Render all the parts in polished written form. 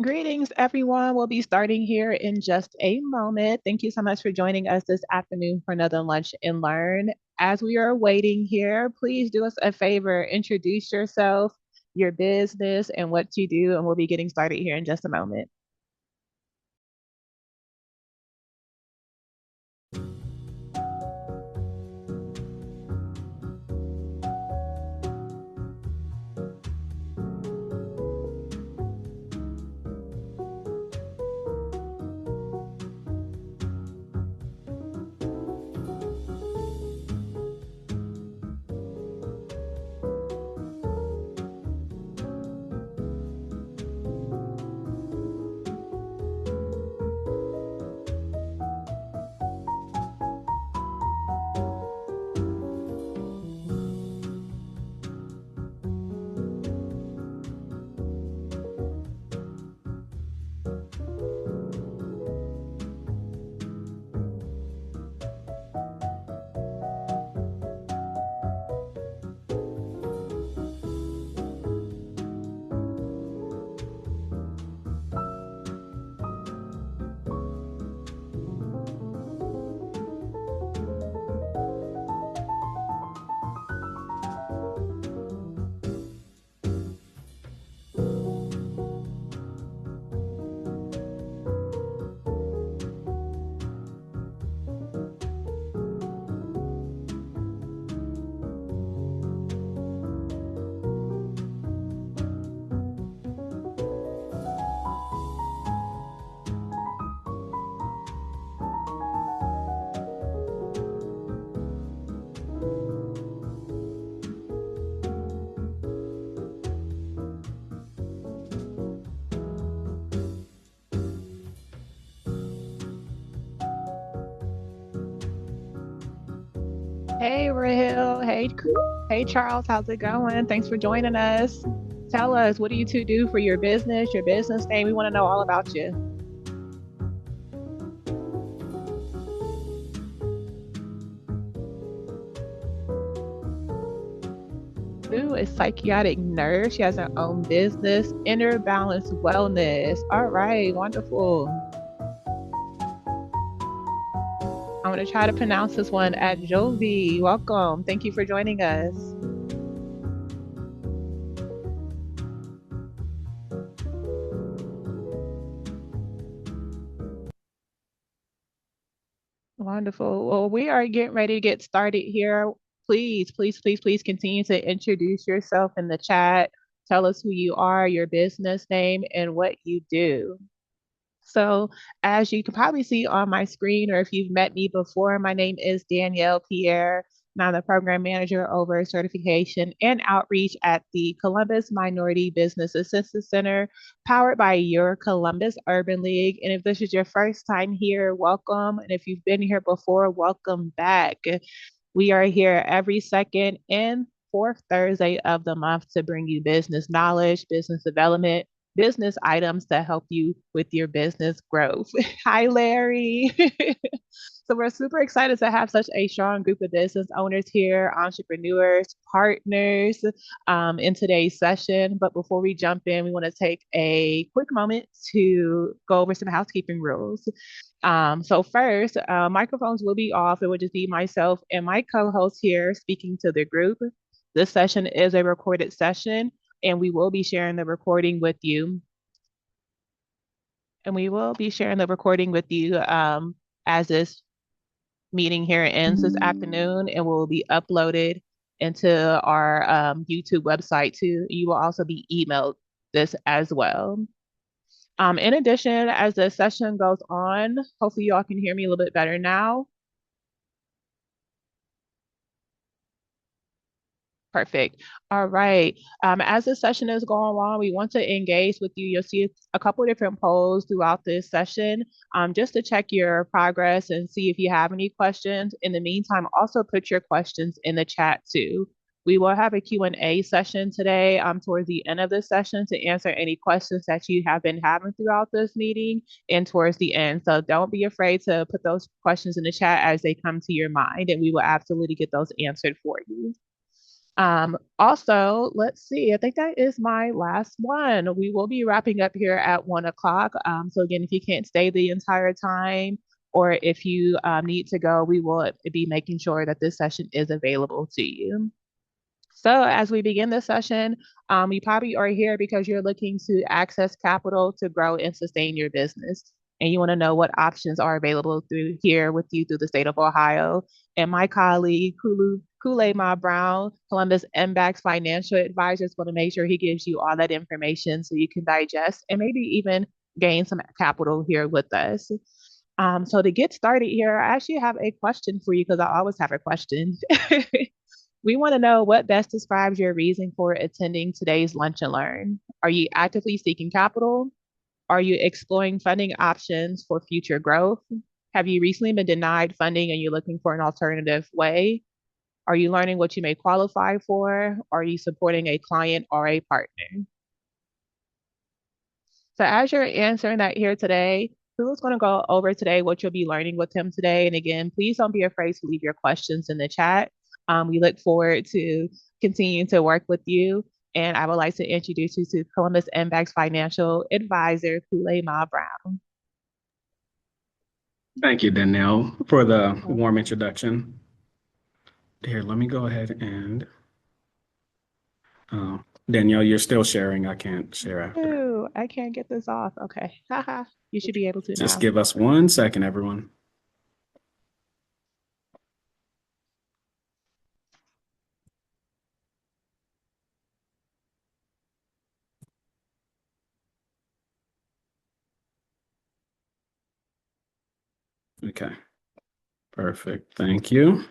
Greetings, everyone. We'll be starting here in just a moment. Thank you so much for joining us this afternoon for another Lunch and Learn. As we are waiting here, please do us a favor, introduce yourself, your business, and what you do, and we'll be getting started here in just a moment. Hey, Rahel. Hey, Charles. How's it going? Thanks for joining us. Tell us, what do you two do for your business name? We want to know all about you. Sue is psychiatric nurse. She has her own business, Inner Balance Wellness. All right, wonderful. I'm going to try to pronounce this one at Jovi. Welcome. Thank you for joining us. Wonderful. Well, we are getting ready to get started here. Please, please, please, please continue to introduce yourself in the chat. Tell us who you are, your business name, and what you do. So, as you can probably see on my screen, or if you've met me before, my name is Danielle Pierre, and I'm the program manager over certification and outreach at the Columbus Minority Business Assistance Center, powered by your Columbus Urban League. And if this is your first time here, welcome. And if you've been here before, welcome back. We are here every second and fourth Thursday of the month to bring you business knowledge, business development, business items to help you with your business growth. Hi, Larry. So we're super excited to have such a strong group of business owners here, entrepreneurs, partners in today's session. But before we jump in, we want to take a quick moment to go over some housekeeping rules. So first, microphones will be off. It would just be myself and my co-host here speaking to the group. This session is a recorded session, and we will be sharing the recording with you. And we will be sharing the recording with you as this meeting here ends this afternoon, and will be uploaded into our YouTube website too. You will also be emailed this as well. In addition, as the session goes on, hopefully y'all can hear me a little bit better now. Perfect. All right. As this session is going along, we want to engage with you. You'll see a couple of different polls throughout this session, just to check your progress and see if you have any questions. In the meantime, also put your questions in the chat too. We will have a Q&A session today towards the end of the session to answer any questions that you have been having throughout this meeting and towards the end. So don't be afraid to put those questions in the chat as they come to your mind, and we will absolutely get those answered for you. Also, let's see, I think that is my last one. We will be wrapping up here at 1 o'clock. So again, if you can't stay the entire time, or if you need to go, we will be making sure that this session is available to you. So as we begin this session, you probably are here because you're looking to access capital to grow and sustain your business. And you want to know what options are available through here with you through the state of Ohio. And my colleague, Kool-Aid Brown, Columbus MBAC's financial advisor, is going to make sure he gives you all that information so you can digest and maybe even gain some capital here with us. So to get started here, I actually have a question for you because I always have a question. We want to know what best describes your reason for attending today's lunch and learn. Are you actively seeking capital? Are you exploring funding options for future growth? Have you recently been denied funding and you're looking for an alternative way? Are you learning what you may qualify for? Are you supporting a client or a partner? So as you're answering that here today, who's going to go over today what you'll be learning with him today? And again, please don't be afraid to leave your questions in the chat. We look forward to continuing to work with you. And I would like to introduce you to Columbus MBAC's financial advisor, Kool-Aid Brown. Thank you, Danielle, for the warm introduction. Here, let me go ahead and Danielle, you're still sharing. I can't share after. Ooh, I can't get this off. Okay. Haha. You should be able to Just now. give us 1 second, everyone. Okay. Perfect. Thank you.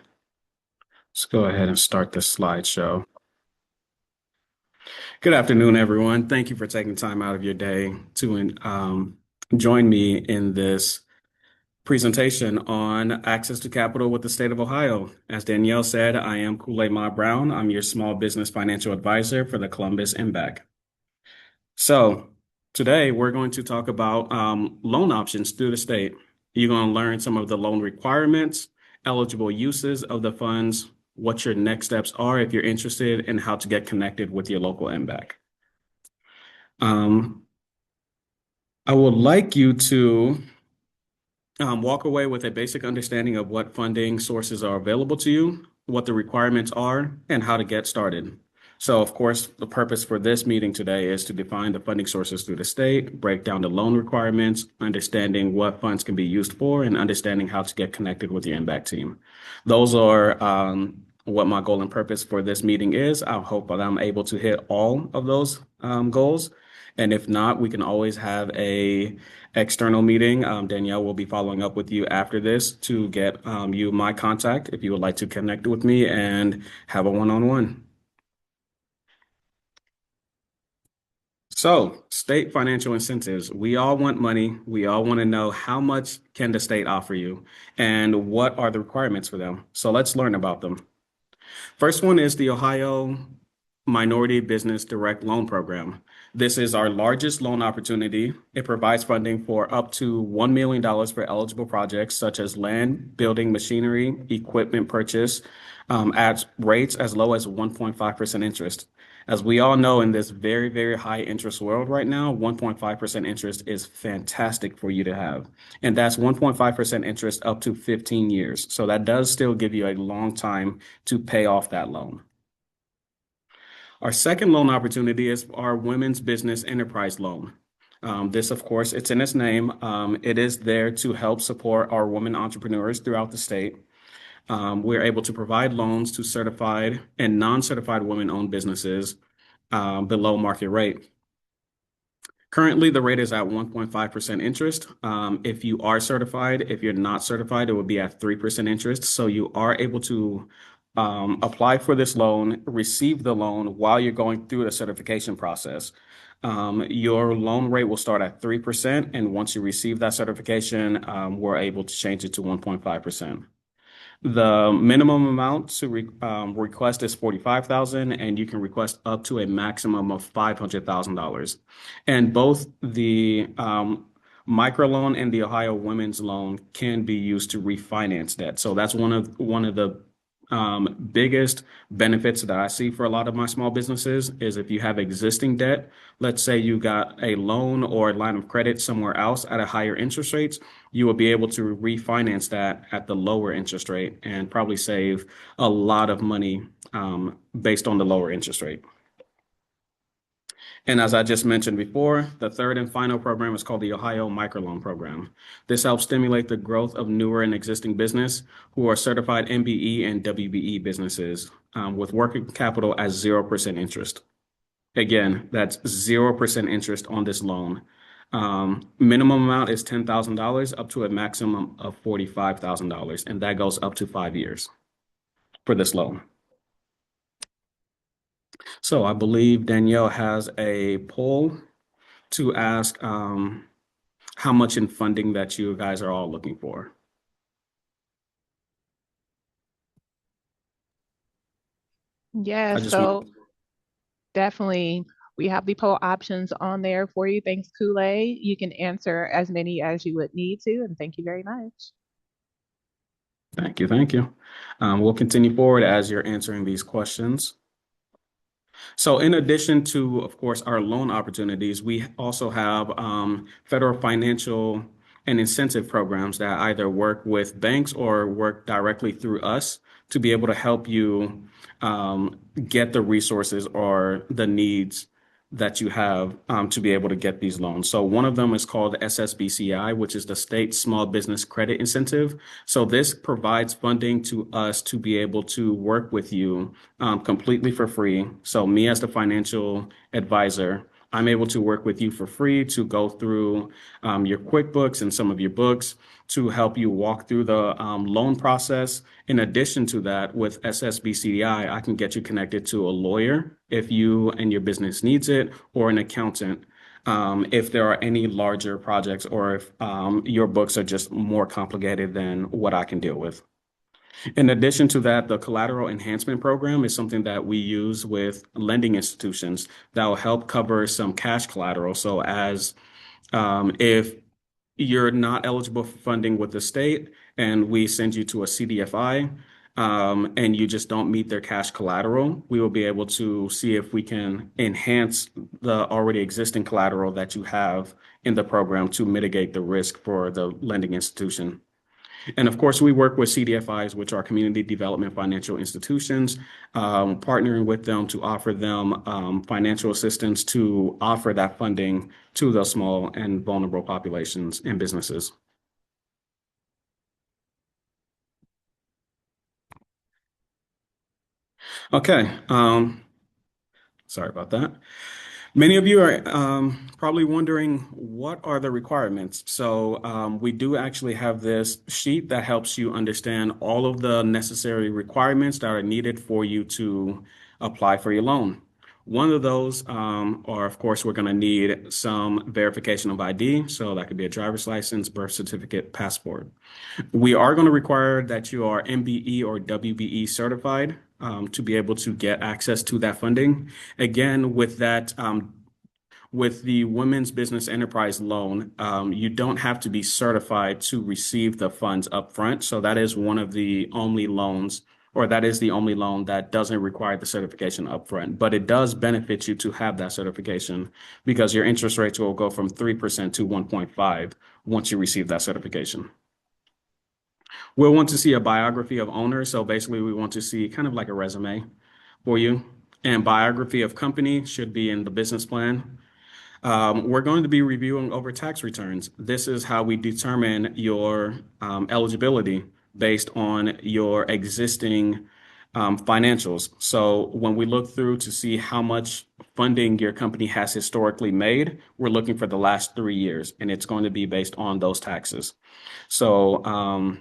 Let's go ahead and start the slideshow. Good afternoon, everyone. Thank you for taking time out of your day to join me in this presentation on access to capital with the state of Ohio. As Danielle said, I am Kool-Aid Ma Brown. I'm your small business financial advisor for the Columbus MBAC. So today we're going to talk about loan options through the state. You're going to learn some of the loan requirements, eligible uses of the funds, what your next steps are if you're interested, and how to get connected with your local MBAC. I would like you to walk away with a basic understanding of what funding sources are available to you, what the requirements are, and how to get started. So, of course, the purpose for this meeting today is to define the funding sources through the state, break down the loan requirements, understanding what funds can be used for, and understanding how to get connected with your MBAC team. Those are what my goal and purpose for this meeting is. I hope that I'm able to hit all of those goals. And if not, we can always have a external meeting. Danielle will be following up with you after this to get you my contact if you would like to connect with me and have a one-on-one. So, state financial incentives. We all want money. We all want to know how much can the state offer you and what are the requirements for them. So let's learn about them. First one is the Ohio Minority Business Direct Loan Program. This is our largest loan opportunity. It provides funding for up to $1 million for eligible projects such as land, building, machinery, equipment purchase, at rates as low as 1.5% interest. As we all know, in this very, very high interest world right now, 1.5% interest is fantastic for you to have. And that's 1.5% interest up to 15 years. So that does still give you a long time to pay off that loan. Our second loan opportunity is our Women's Business Enterprise Loan. This, of course, it's in its name. It is there to help support our women entrepreneurs throughout the state. We're able to provide loans to certified and non-certified women-owned businesses below market rate. Currently, the rate is at 1.5% interest. If you are certified, if you're not certified, it would be at 3% interest. So you are able to apply for this loan, receive the loan while you're going through the certification process. Your loan rate will start at 3%, and once you receive that certification, we're able to change it to 1.5%. The minimum amount to request is $45,000, and you can request up to a maximum of $500,000. And both the microloan and the Ohio Women's Loan can be used to refinance debt. So that's one of the biggest benefits that I see for a lot of my small businesses is if you have existing debt, let's say you got a loan or a line of credit somewhere else at a higher interest rates, you will be able to refinance that at the lower interest rate and probably save a lot of money based on the lower interest rate. And as I just mentioned before, the third and final program is called the Ohio Microloan Program. This helps stimulate the growth of newer and existing business who are certified MBE and WBE businesses with working capital at 0% interest. Again, that's 0% interest on this loan. Minimum amount is $10,000 up to a maximum of $45,000, and that goes up to 5 years for this loan. So I believe Danielle has a poll to ask how much in funding that you guys are all looking for. Yeah, I just want so definitely we have the poll options on there for you. Thanks, Kool-Aid. You can answer as many as you would need to, and thank you very much. thank you, thank you. We'll continue forward as you're answering these questions. So in addition to, of course, our loan opportunities, we also have federal financial and incentive programs that either work with banks or work directly through us to be able to help you get the resources or the needs that you have to be able to get these loans. So one of them is called SSBCI, which is the State Small Business Credit Incentive. So this provides funding to us to be able to work with you completely for free. So me as the financial advisor, I'm able to work with you for free to go through your QuickBooks and some of your books to help you walk through the loan process. In addition to that, with SSBCI, I can get you connected to a lawyer if you and your business needs it, or an accountant if there are any larger projects or if your books are just more complicated than what I can deal with. In addition to that, the collateral enhancement program is something that we use with lending institutions that will help cover some cash collateral. So as if you're not eligible for funding with the state and we send you to a CDFI, and you just don't meet their cash collateral, we will be able to see if we can enhance the already existing collateral that you have in the program to mitigate the risk for the lending institution. And of course, we work with CDFIs, which are community development financial institutions, partnering with them to offer them financial assistance to offer that funding to those small and vulnerable populations and businesses. Okay, sorry about that. Many of you are probably wondering what are the requirements. So we do actually have this sheet that helps you understand all of the necessary requirements that are needed for you to apply for your loan. One of those are, of course, we're going to need some verification of ID. So that could be a driver's license, birth certificate, passport. We are going to require that you are MBE or WBE certified to be able to get access to that funding. Again, with that, with the Women's Business Enterprise Loan, you don't have to be certified to receive the funds upfront. So that is one of the only loans, or that is the only loan that doesn't require the certification upfront. But it does benefit you to have that certification because your interest rates will go from 3% to 1.5 once you receive that certification. We'll want to see a biography of owner. So basically, we want to see kind of like a resume for you. And biography of company should be in the business plan. We're going to be reviewing over tax returns. This is how we determine your eligibility based on your existing financials. So when we look through to see how much funding your company has historically made, we're looking for the last 3 years, and it's going to be based on those taxes. So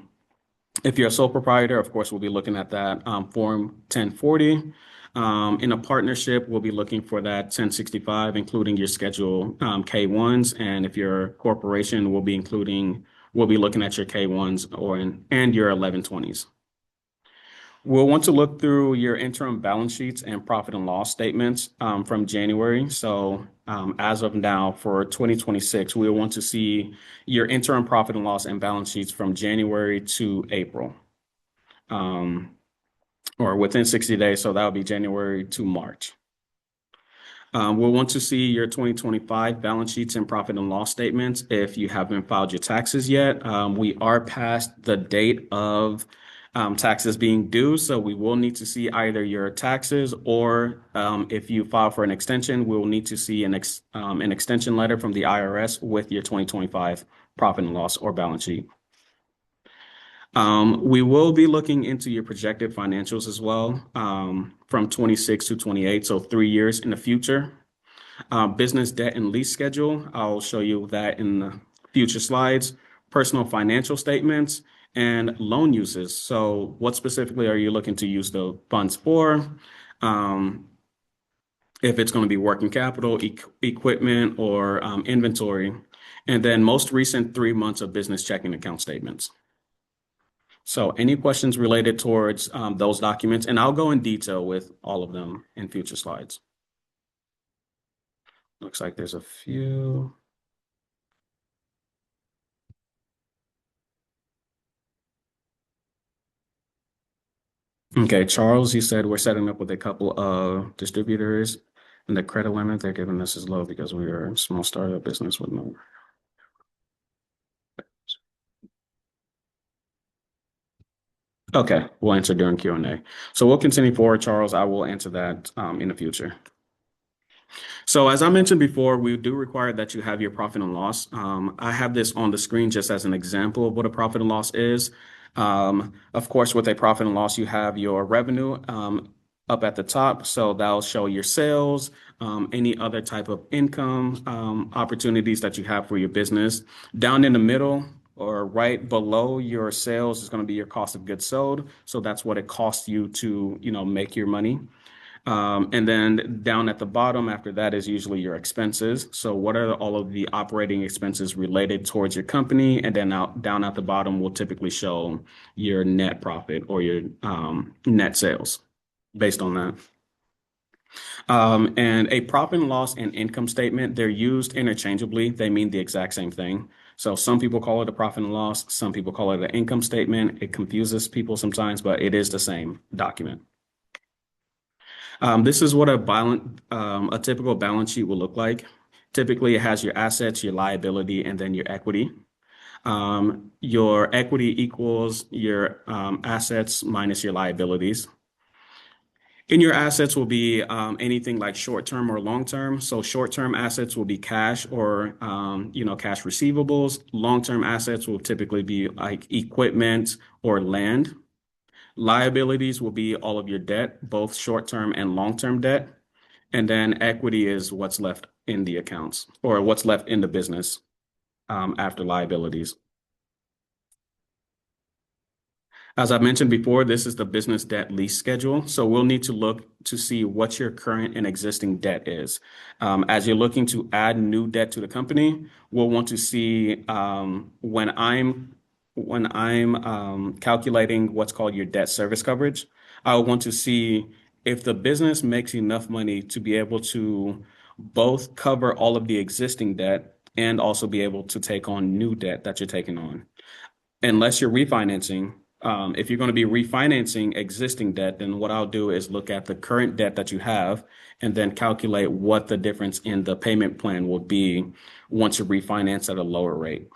if you're a sole proprietor, of course, we'll be looking at that Form 1040. In a partnership, we'll be looking for that 1065, including your Schedule K1s. And if you're a corporation, we'll be looking at your K1s and your 1120s. We'll want to look through your interim balance sheets and profit and loss statements from January. So as of now, for 2026, we'll want to see your interim profit and loss and balance sheets from January to April, or within 60 days. So that would be January to March. We'll want to see your 2025 balance sheets and profit and loss statements if you haven't filed your taxes yet. We are past the date of taxes being due, so we will need to see either your taxes or if you file for an extension, we'll need to see an extension letter from the IRS with your 2025 profit and loss or balance sheet. We will be looking into your projected financials as well from 26 to 28, so 3 years in the future. Business debt and lease schedule, I'll show you that in the future slides. Personal financial statements and loan uses. So what specifically are you looking to use the funds for? If it's going to be working capital, equipment, or inventory. And then most recent 3 months of business checking account statements. So any questions related towards those documents, and I'll go in detail with all of them in future slides. Looks like there's a few. Okay, Charles, you said we're setting up with a couple of distributors, and the credit limit they're giving us is low because we are a small startup business with no. Okay, we'll answer during Q&A. So we'll continue forward, Charles. I will answer that in the future. So as I mentioned before, we do require that you have your profit and loss. I have this on the screen just as an example of what a profit and loss is. Of course, with a profit and loss, you have your revenue up at the top. So that'll show your sales, any other type of income opportunities that you have for your business. Down in the middle or right below your sales is going to be your cost of goods sold. So that's what it costs you to, make your money. And then down at the bottom after that is usually your expenses. So what are all of the operating expenses related towards your company? And then down at the bottom will typically show your net profit or your net sales based on that. And a profit and loss and income statement, they're used interchangeably. They mean the exact same thing. So some people call it a profit and loss. Some people call it an income statement. It confuses people sometimes, but it is the same document. This is what a typical balance sheet will look like. Typically, it has your assets, your liability, and then your equity. Your equity equals your assets minus your liabilities. In your assets will be anything like short-term or long-term. So short-term assets will be cash or cash receivables. Long-term assets will typically be like equipment or land. Liabilities will be all of your debt, both short-term and long-term debt. And then equity is what's left in the accounts or what's left in the business after liabilities. As I mentioned before, this is the business debt lease schedule. So we'll need to look to see what your current and existing debt is. As you're looking to add new debt to the company, we'll want to see when I'm calculating what's called your debt service coverage, I want to see if the business makes enough money to be able to both cover all of the existing debt and also be able to take on new debt that you're taking on. Unless you're refinancing, if you're going to be refinancing existing debt, then what I'll do is look at the current debt that you have and then calculate what the difference in the payment plan will be once you refinance at a lower rate.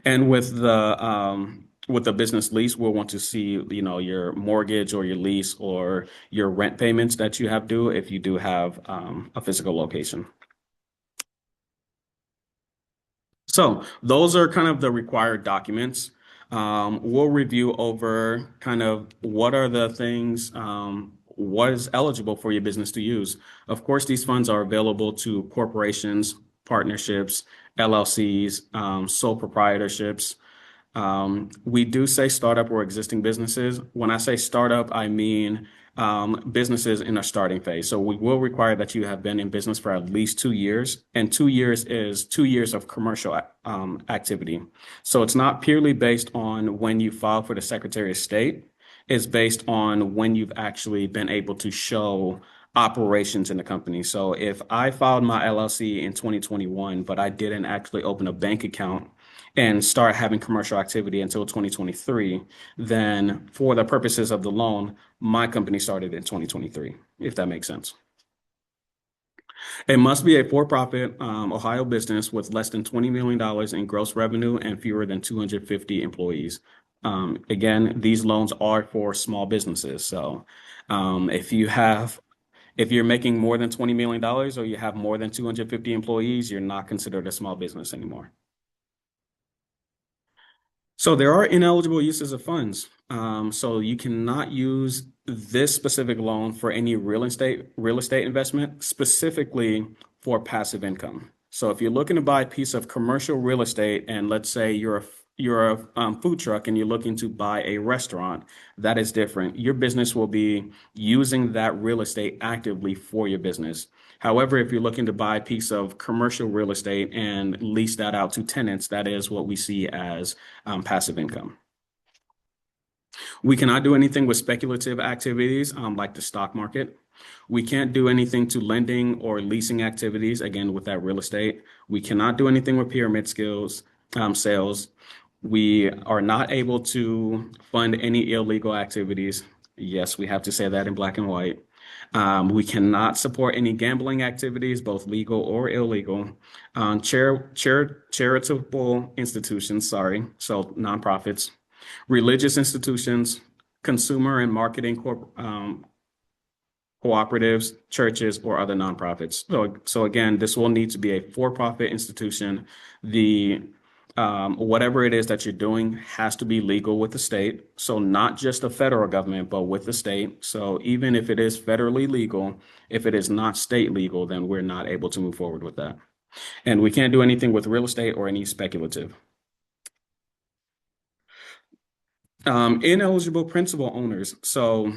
And with the business lease, we'll want to see, your mortgage or your lease or your rent payments that you have due if you do have a physical location. So those are kind of the required documents. We'll review over kind of what are the things, what is eligible for your business to use. Of course, these funds are available to corporations, partnerships, LLCs, sole proprietorships. We do say startup or existing businesses. When I say startup, I mean businesses in a starting phase. So we will require that you have been in business for at least 2 years, and 2 years is 2 years of commercial activity. So it's not purely based on when you file for the Secretary of State. It's based on when you've actually been able to show operations in the company. So if I filed my LLC in 2021, but I didn't actually open a bank account and start having commercial activity until 2023, then for the purposes of the loan, my company started in 2023, if that makes sense. It must be a for-profit Ohio business with less than $20 million in gross revenue and fewer than 250 employees. Again, these loans are for small businesses. So if you're making more than $20 million or you have more than 250 employees, you're not considered a small business anymore. So there are ineligible uses of funds. So you cannot use this specific loan for any real estate investment, specifically for passive income. So if you're looking to buy a piece of commercial real estate, and let's say you're a food truck and you're looking to buy a restaurant, that is different. Your business will be using that real estate actively for your business. However, if you're looking to buy a piece of commercial real estate and lease that out to tenants, that is what we see as passive income. We cannot do anything with speculative activities like the stock market. We can't do anything to lending or leasing activities, again, with that real estate. We cannot do anything with pyramid sales. We are not able to fund any illegal activities. Yes, we have to say that in black and white. We cannot support any gambling activities, both legal or illegal. Charitable institutions, so nonprofits, religious institutions, consumer and marketing cooperatives, churches, or other nonprofits. So again, this will need to be a for-profit institution. Whatever it is that you're doing has to be legal with the state. So not just the federal government, but with the state. So even if it is federally legal, if it is not state legal, then we're not able to move forward with that. And we can't do anything with real estate or any speculative. Ineligible principal owners. So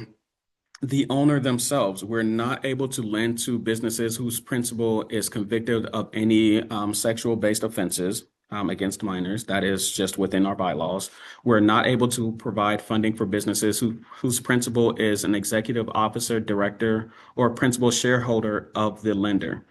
The owner themselves. We're not able to lend to businesses whose principal is convicted of any sexual-based offenses against minors. That is just within our bylaws. We're not able to provide funding for businesses whose principal is an executive officer, director, or principal shareholder of the lender.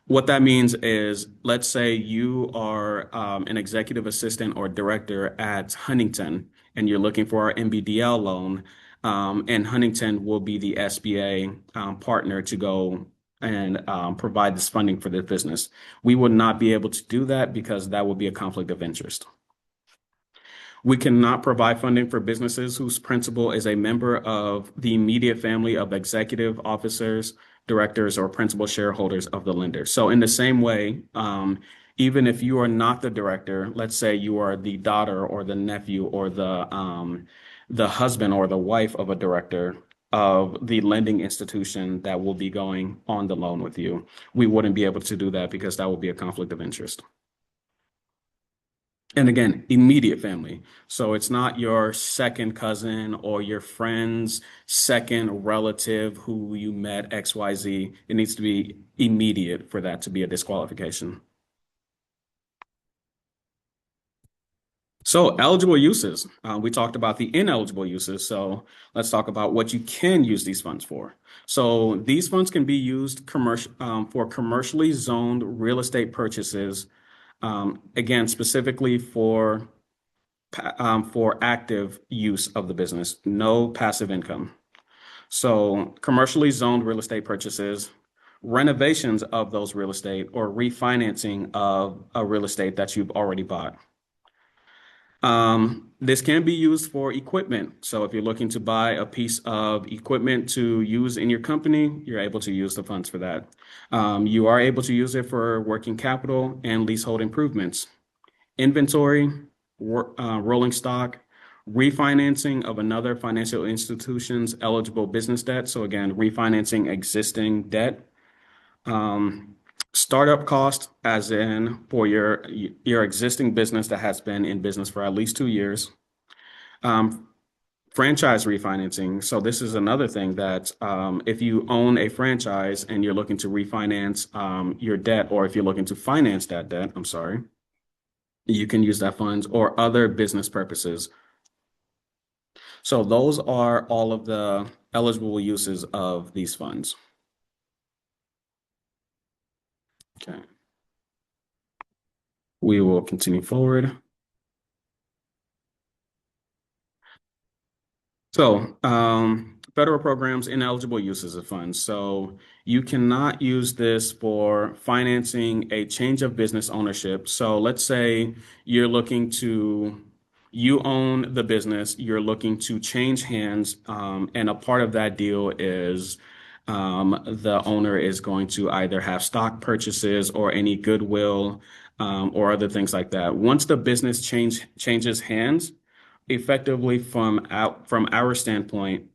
What that means is, let's say you are an executive assistant or director at Huntington, and you're looking for our MBDL loan, and Huntington will be the SBA partner to go and provide this funding for the business. We would not be able to do that because that would be a conflict of interest. We cannot provide funding for businesses whose principal is a member of the immediate family of executive officers, directors, or principal shareholders of the lender. So in the same way, even if you are not the director, let's say you are the daughter or the nephew or the husband or the wife of a director of the lending institution that will be going on the loan with you, we wouldn't be able to do that because that would be a conflict of interest. And again, immediate family. So it's not your second cousin or your friend's second relative who you met XYZ. It needs to be immediate for that to be a disqualification. So eligible uses. We talked about the ineligible uses. So let's talk about what you can use these funds for. So these funds can be used for commercially zoned real estate purchases. Again, specifically for active use of the business, no passive income. So commercially zoned real estate purchases, renovations of those real estate, or refinancing of a real estate that you've already bought. This can be used for equipment. So if you're looking to buy a piece of equipment to use in your company, you're able to use the funds for that. You are able to use it for working capital and leasehold improvements, inventory, rolling stock, refinancing of another financial institution's eligible business debt. So again, refinancing existing debt. Startup cost, as in for your existing business that has been in business for at least 2 years. Franchise refinancing. So this is another thing that if you own a franchise and you're looking to refinance your debt, or if you're looking to finance that debt, I'm sorry, you can use that funds or other business purposes. So those are all of the eligible uses of these funds. Okay. We will continue forward. So, federal programs, ineligible uses of funds. So you cannot use this for financing a change of business ownership. So let's say you own the business, you're looking to change hands, and a part of that deal is the owner is going to either have stock purchases or any goodwill, or other things like that. Once the business changes hands, effectively from our standpoint,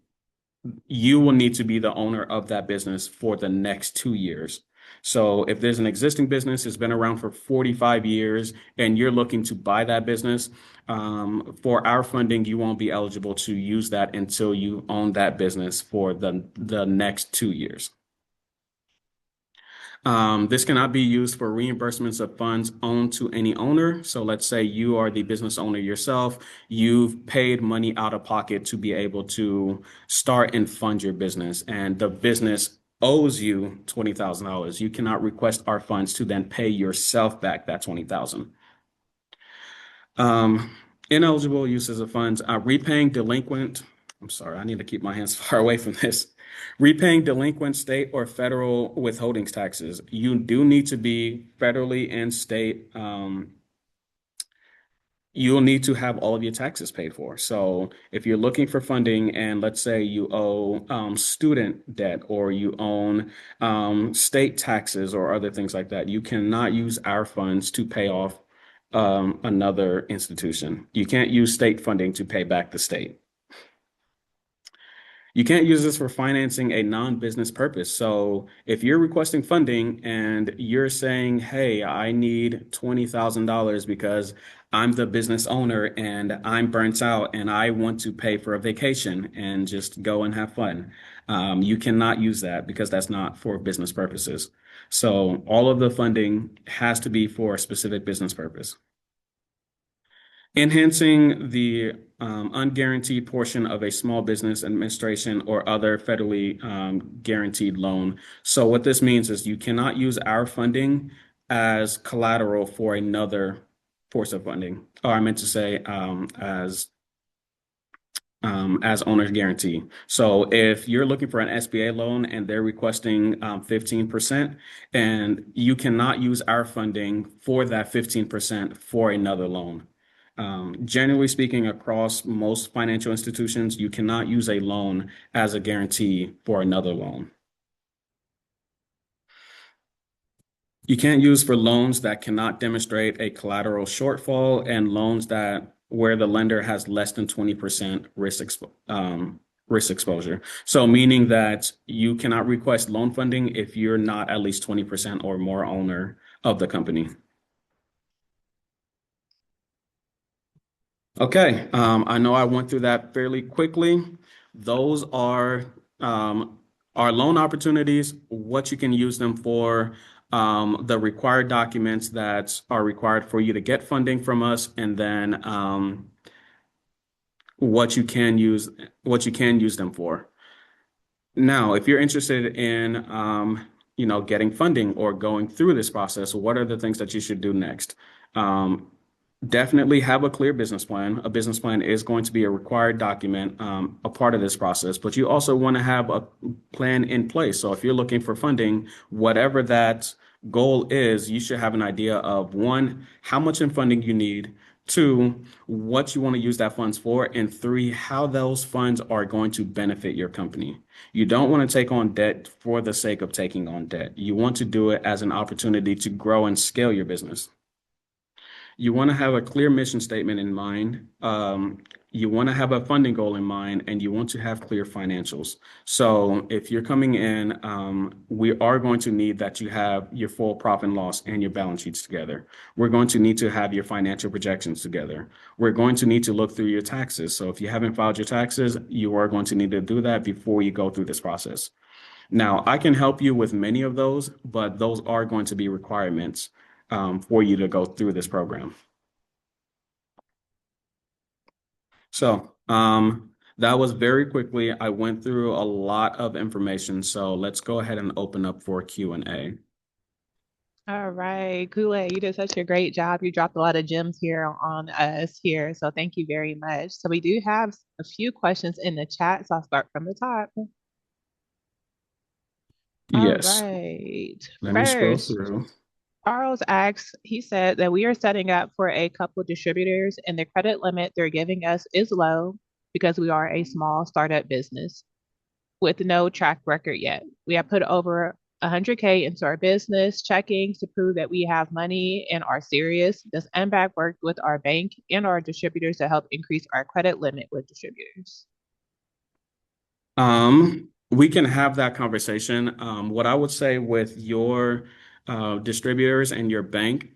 you will need to be the owner of that business for the next 2 years. So if there's an existing business, it's been around for 45 years, and you're looking to buy that business, for our funding, you won't be eligible to use that until you own that business for the next 2 years. This cannot be used for reimbursements of funds owned to any owner. So let's say you are the business owner yourself. You've paid money out of pocket to be able to start and fund your business, and the business owes you $20,000. You cannot request our funds to then pay yourself back that $20,000. Ineligible uses of funds, repaying delinquent. I'm sorry, I need to keep my hands far away from this. Repaying delinquent state or federal withholdings taxes. You do need to be federally and state. You'll need to have all of your taxes paid for. So if you're looking for funding and let's say you owe student debt or you own state taxes or other things like that, you cannot use our funds to pay off another institution. You can't use state funding to pay back the state. You can't use this for financing a non-business purpose. So if you're requesting funding and you're saying, hey, I need $20,000 because I'm the business owner and I'm burnt out and I want to pay for a vacation and just go and have fun. You cannot use that because that's not for business purposes. So all of the funding has to be for a specific business purpose. Enhancing the unguaranteed portion of a small business administration or other federally guaranteed loan. So what this means is you cannot use our funding as collateral for another force of funding, or I meant to say as owner's guarantee. So if you're looking for an SBA loan and they're requesting 15%, and you cannot use our funding for that 15% for another loan. Generally speaking, across most financial institutions, you cannot use a loan as a guarantee for another loan. You can't use for loans that cannot demonstrate a collateral shortfall and loans that where the lender has less than 20% risk exposure. So meaning that you cannot request loan funding if you're not at least 20% or more owner of the company. Okay, I know I went through that fairly quickly. Those are loan opportunities, what you can use them for, the required documents that are required for you to get funding from us, and then what you can use them for. Now, if you're interested in getting funding or going through this process, what are the things that you should do next? Definitely have a clear business plan. A business plan is going to be a required document, a part of this process, but you also want to have a plan in place. So if you're looking for funding, whatever that goal is, you should have an idea of one, how much in funding you need, two, what you want to use that funds for, and three, how those funds are going to benefit your company. You don't want to take on debt for the sake of taking on debt. You want to do it as an opportunity to grow and scale your business. You want to have a clear mission statement in mind. You want to have a funding goal in mind, and you want to have clear financials. So if you're coming in, we are going to need that you have your full profit and loss and your balance sheets together. We're going to need to have your financial projections together. We're going to need to look through your taxes. So if you haven't filed your taxes, you are going to need to do that before you go through this process. Now, I can help you with many of those, but those are going to be requirements for you to go through this program. So that was very quickly. I went through a lot of information. So let's go ahead and open up for Q&A. All right, Kool-Aid, you did such a great job. You dropped a lot of gems here on us here. So thank you very much. So we do have a few questions in the chat. So I'll start from the top. All Yes, right. let me scroll First, through. Charles asks, he said that we are setting up for a couple distributors and the credit limit they're giving us is low because we are a small startup business with no track record yet. We have put over 100K into our business checkings to prove that we have money and are serious. Does MBAC work with our bank and our distributors to help increase our credit limit with distributors? We can have that conversation. What I would say with your distributors and your bank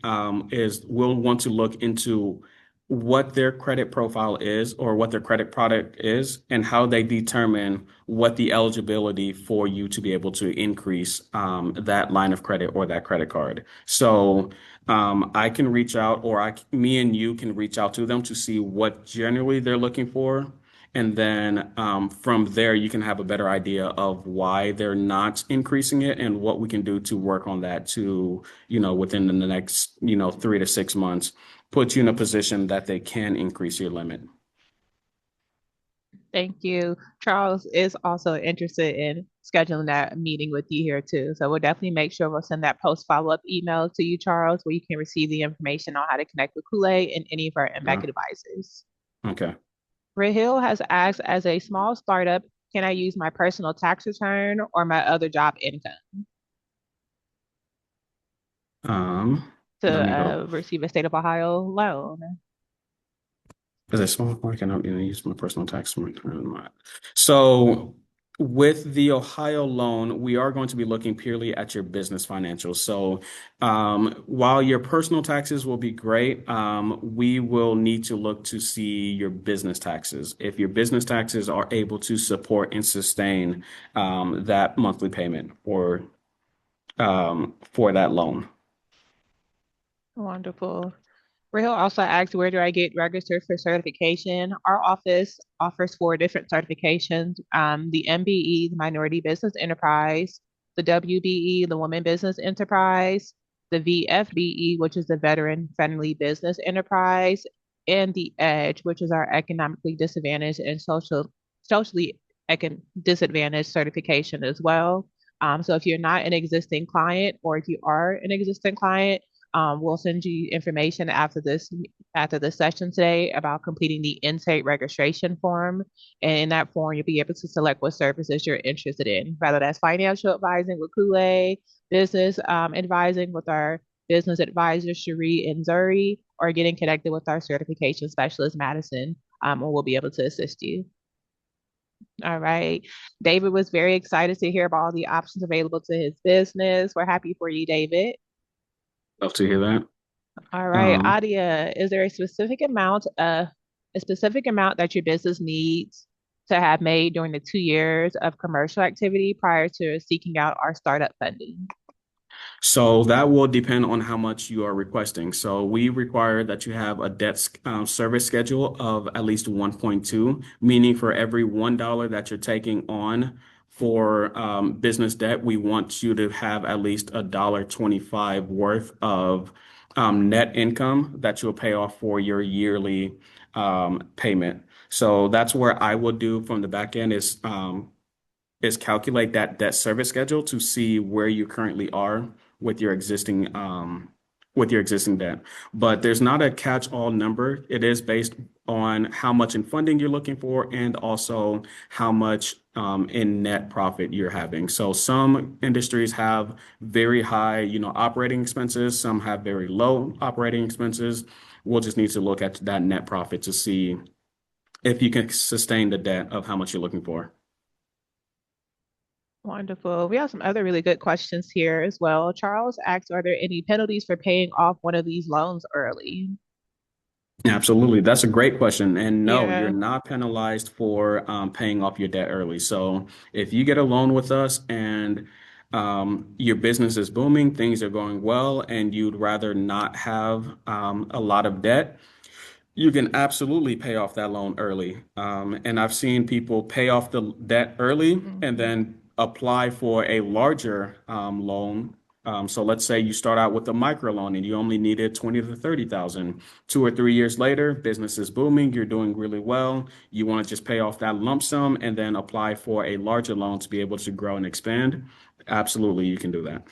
is we'll want to look into what their credit profile is or what their credit product is and how they determine what the eligibility for you to be able to increase that line of credit or that credit card. So I can reach out or me and you can reach out to them to see what generally they're looking for. And then from there, you can have a better idea of why they're not increasing it and what we can do to work on that to, within the next, 3 to 6 months, put you in a position that they can increase your limit. Thank you. Charles is also interested in scheduling that meeting with you here too. So we'll definitely make sure we'll send that post follow-up email to you, Charles, where you can receive the information on how to connect with Kool-Aid and any of our Yeah. MBAC advisors. Okay. Rahil has asked, as a small startup, can I use my personal tax return or my other job income to Let me go. receive a state of Ohio loan? As a small part, I cannot use my personal tax return. So With the Ohio loan, we are going to be looking purely at your business financials. So, while your personal taxes will be great, we will need to look to see your business taxes. If your business taxes are able to support and sustain that monthly payment for that loan. Wonderful. Raheel also asked, where do I get registered for certification? Our office offers four different certifications, the MBE, the Minority Business Enterprise, the WBE, the Women Business Enterprise, the VFBE, which is the Veteran Friendly Business Enterprise, and the EDGE, which is our Economically Disadvantaged and Socially Disadvantaged certification as well. So if you're not an existing client, or if you are an existing client, we'll send you information after this session today about completing the intake registration form. And in that form, you'll be able to select what services you're interested in, whether that's financial advising with Kool-Aid, business advising with our business advisor, Cherie and Zuri, or getting connected with our certification specialist, Madison, and we'll be able to assist you. All right. David was very excited to hear about all the options available to his business. We're happy for you, David. Love to hear that. All right, Um, Adia, is there a specific amount that your business needs to have made during the 2 years of commercial activity prior to seeking out our startup funding? So that will depend on how much you are requesting. So we require that you have a debt service schedule of at least 1.2, meaning for every $1 that you're taking on for business debt, we want you to have at least $1.25 worth of net income that you'll pay off for your yearly payment. So that's where I will do from the back end is calculate that debt service schedule to see where you currently are with your existing debt. But there's not a catch-all number. It is based on how much in funding you're looking for and also how much in net profit you're having. So some industries have very high, operating expenses. Some have very low operating expenses. We'll just need to look at that net profit to see if you can sustain the debt of how much you're looking for. Wonderful. We have some other really good questions here as well. Charles asked, are there any penalties for paying off one of these loans early? Absolutely. That's a great question. And no, you're Yeah. not penalized for paying off your debt early. So if you get a loan with us and your business is booming, things are going well, and you'd rather not have a lot of debt, you can absolutely pay off that loan early. And I've seen people pay off the debt early and Mhm. then apply for a larger loan. So let's say you start out with a micro loan and you only needed 20 to 30,000. 2 or 3 years later, business is booming, you're doing really well. You want to just pay off that lump sum and then apply for a larger loan to be able to grow and expand. Absolutely, you can do that.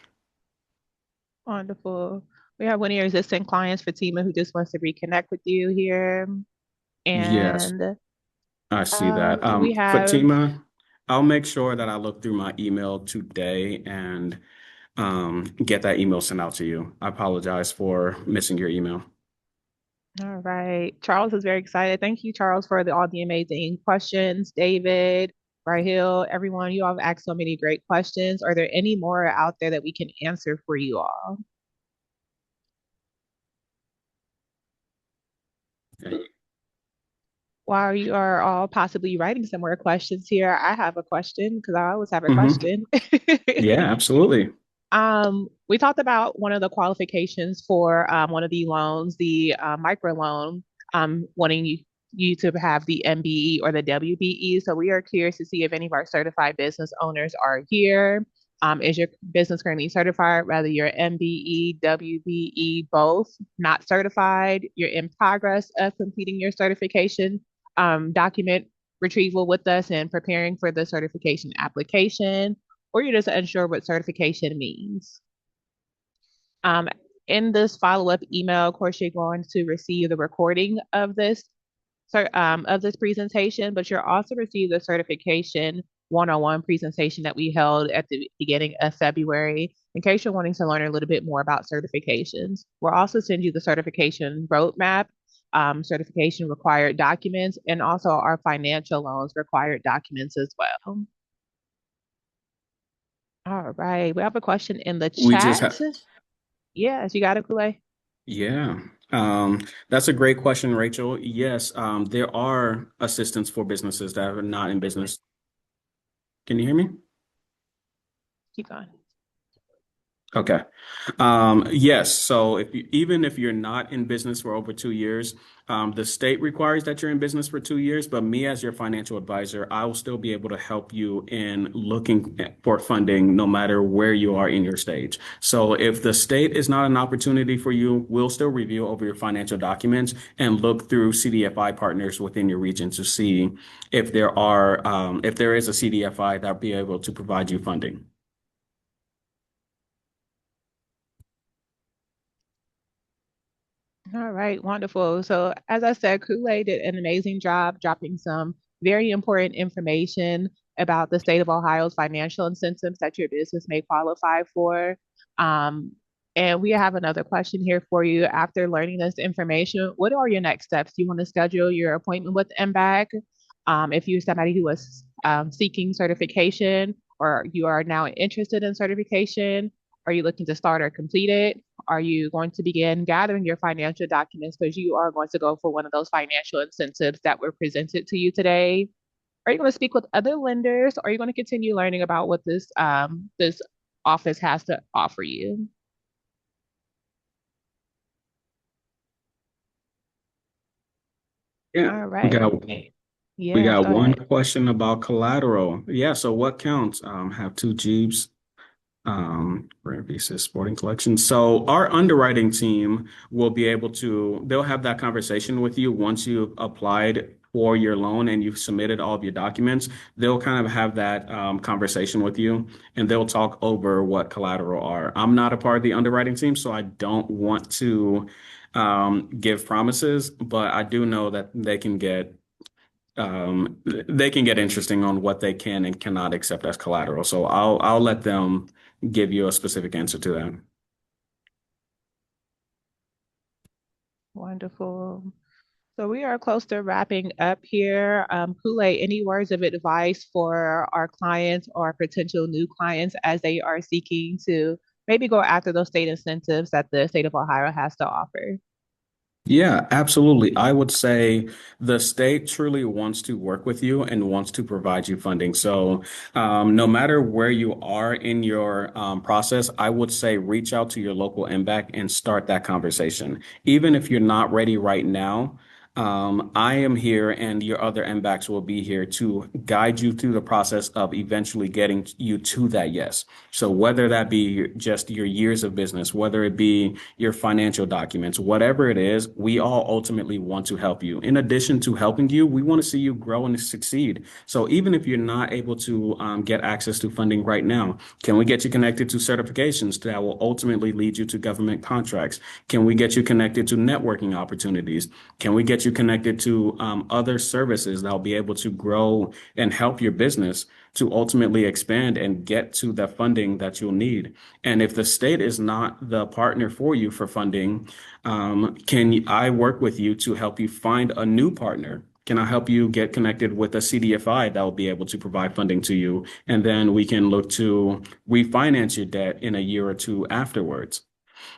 Wonderful. We have one of your existing clients, Fatima, who just wants to reconnect with you here. Yes. And I see that. we have Fatima, I'll make sure that I look through my email today and get that email sent out to you. I apologize for missing your email. All right. Charles is very excited. Thank you, Charles, for all the amazing questions. David, Rahil, everyone, you all have asked so many great questions. Are there any more out there that we can answer for you all? Okay. While you are all possibly writing some more questions here, I have a question because I always have a Hmm. question. Yeah, absolutely. We talked about one of the qualifications for one of the loans, the micro loan, wanting you to have the MBE or the WBE. So we are curious to see if any of our certified business owners are here. Is your business currently certified? Whether you're MBE, WBE, both, not certified, you're in progress of completing your certification document retrieval with us and preparing for the certification application, or you're just unsure what certification means. Um, in this follow-up email, of course, you're going to receive the recording of this presentation, but you'll also receive the certification one-on-one presentation that we held at the beginning of February in case you're wanting to learn a little bit more about certifications. We'll also send you the certification roadmap, certification required documents, and also our financial loans required documents as well. All right. We have a question in the We just chat. have, Yes, you got it, Kool-Aid? yeah. That's a great question, Rachel. Yes, there are assistance for businesses that are not in business. Can you hear me? Keep going. Okay. Yes. So even if you're not in business for over 2 years, the state requires that you're in business for 2 years. But me as your financial advisor, I will still be able to help you in looking for funding, no matter where you are in your stage. So if the state is not an opportunity for you, we'll still review over your financial documents and look through CDFI partners within your region to see if there is a CDFI that'll be able to provide you funding. All right, wonderful. So, as I said, Kool-Aid did an amazing job dropping some very important information about the state of Ohio's financial incentives that your business may qualify for. Um, and we have another question here for you. After learning this information, what are your next steps? Do you want to schedule your appointment with MBAC? If you're somebody who was seeking certification or you are now interested in certification, are you looking to start or complete it? Are you going to begin gathering your financial documents because you are going to go for one of those financial incentives that were presented to you today? Are you going to speak with other lenders? Or are you going to continue learning about what this office has to offer you? Yeah. All We right. got We Yes, got go one ahead. question about collateral. Yeah, so what counts? Have two Jeeps, Rare Visa Sporting Collection. So our underwriting team will be able to, they'll have that conversation with you once you've applied for your loan and you've submitted all of your documents. They'll kind of have that conversation with you and they'll talk over what collateral are. I'm not a part of the underwriting team, so I don't want to give promises, but I do know that they can get interesting on what they can and cannot accept as collateral. So I'll let them give you a specific answer to that. Wonderful. So we are close to wrapping up here. Kool-Aid, any words of advice for our clients or potential new clients as they are seeking to maybe go after those state incentives that the state of Ohio has to offer? Yeah, absolutely. I would say the state truly wants to work with you and wants to provide you funding. So, no matter where you are in your process, I would say reach out to your local MBAC and start that conversation. Even if you're not ready right now, I am here and your other MBACs will be here to guide you through the process of eventually getting you to that yes. So whether that be just your years of business, whether it be your financial documents, whatever it is, we all ultimately want to help you. In addition to helping you, we want to see you grow and succeed. So even if you're not able to get access to funding right now, can we get you connected to certifications that will ultimately lead you to government contracts? Can we get you connected to networking opportunities? Can we get you connected to other services that'll be able to grow and help your business to ultimately expand and get to the funding that you'll need? And if the state is not the partner for you for funding, can I work with you to help you find a new partner? Can I help you get connected with a CDFI that will be able to provide funding to you? And then we can look to refinance your debt in a year or two afterwards.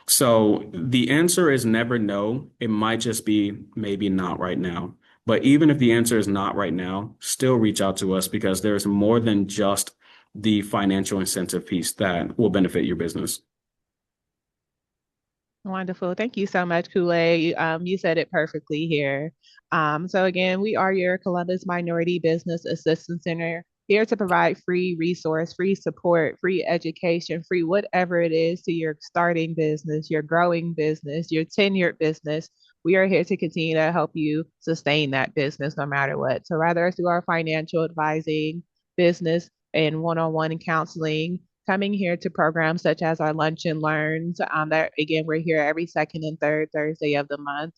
So the answer is never no. It might just be maybe not right now. But even if the answer is not right now, still reach out to us because there's more than just the financial incentive piece that will benefit your business. Wonderful. Thank you so much, Kool-Aid. You said it perfectly here. So again, we are your Columbus Minority Business Assistance Center here to provide free resource, free support, free education, free whatever it is to your starting business, your growing business, your tenured business. We are here to continue to help you sustain that business no matter what. So rather through our financial advising, business and one-on-one counseling, coming here to programs such as our Lunch and Learns. That again, we're here every second and third Thursday of the month,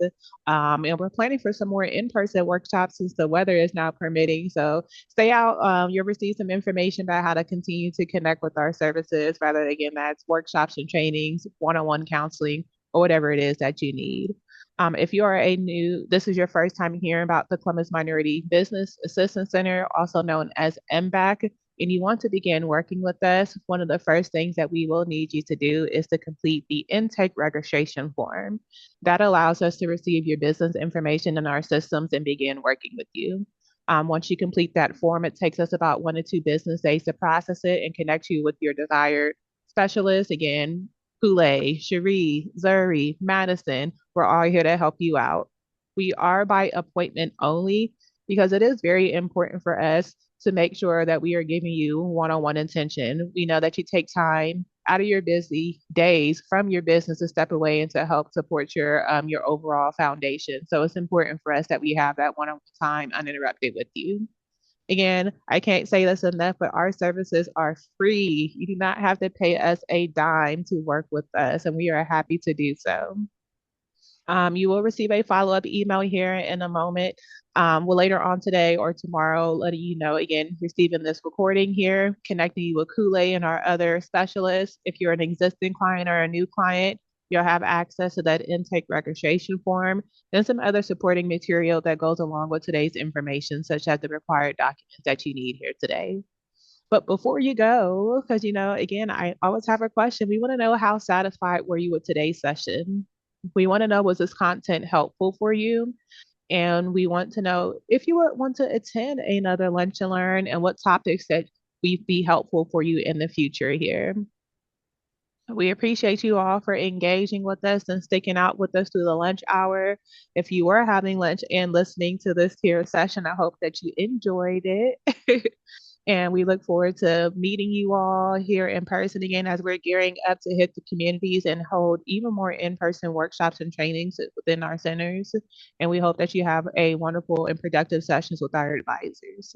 and we're planning for some more in-person workshops since the weather is now permitting. So stay out. You'll receive some information about how to continue to connect with our services. Rather, again, that's workshops and trainings, one-on-one counseling, or whatever it is that you need. If you are this is your first time hearing about the Columbus Minority Business Assistance Center, also known as MBAC, and you want to begin working with us, one of the first things that we will need you to do is to complete the intake registration form. That allows us to receive your business information in our systems and begin working with you. Once you complete that form, it takes us about 1 to 2 business days to process it and connect you with your desired specialist. Again, Kool-Aid, Cherie, Zuri, Madison, we're all here to help you out. We are by appointment only because it is very important for us to make sure that we are giving you one-on-one attention. We know that you take time out of your busy days from your business to step away and to help support your overall foundation. So it's important for us that we have that one-on-one time uninterrupted with you. Again, I can't say this enough, but our services are free. You do not have to pay us a dime to work with us, and we are happy to do so. You will receive a follow-up email here in a moment. Well, later on today or tomorrow, letting you know again, receiving this recording here, connecting you with Kool-Aid and our other specialists. If you're an existing client or a new client, you'll have access to that intake registration form and some other supporting material that goes along with today's information, such as the required documents that you need here today. But before you go, because again, I always have a question. We want to know, how satisfied were you with today's session? We want to know, was this content helpful for you? And we want to know if you would want to attend another lunch and learn and what topics that we'd be helpful for you in the future here. We appreciate you all for engaging with us and sticking out with us through the lunch hour. If you were having lunch and listening to this here session, I hope that you enjoyed it. And we look forward to meeting you all here in person again as we're gearing up to hit the communities and hold even more in-person workshops and trainings within our centers. And we hope that you have a wonderful and productive sessions with our advisors.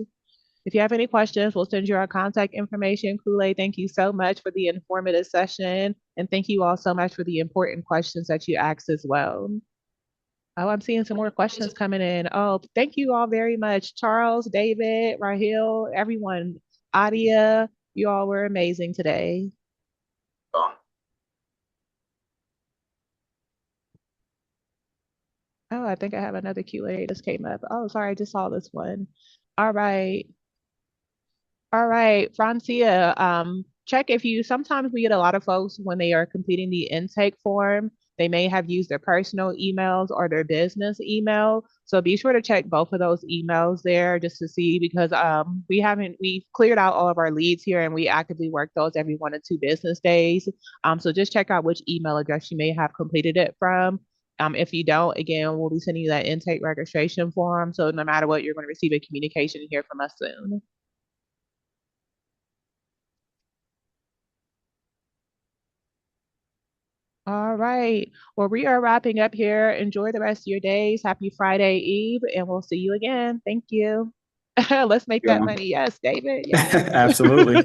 If you have any questions, we'll send you our contact information. Kool-Aid, thank you so much for the informative session. And thank you all so much for the important questions that you asked as well. Oh, I'm seeing some more questions coming in. Oh, thank you all very much. Charles, David, Rahil, everyone, Adia, you all were amazing today. Oh, I think I have another Q&A just came up. Oh, sorry, I just saw this one. All right. All right, Francia, check if you sometimes we get a lot of folks when they are completing the intake form, they may have used their personal emails or their business email. So be sure to check both of those emails there just to see because we've cleared out all of our leads here and we actively work those every 1 to 2 business days. So just check out which email address you may have completed it from. If you don't, again, we'll be sending you that intake registration form. So no matter what, you're going to receive a communication here from us soon. All right. Well, we are wrapping up here. Enjoy the rest of your days. Happy Friday Eve, and we'll see you again. Thank you. Let's make that Yeah. money. Yes, David. Yes. Absolutely.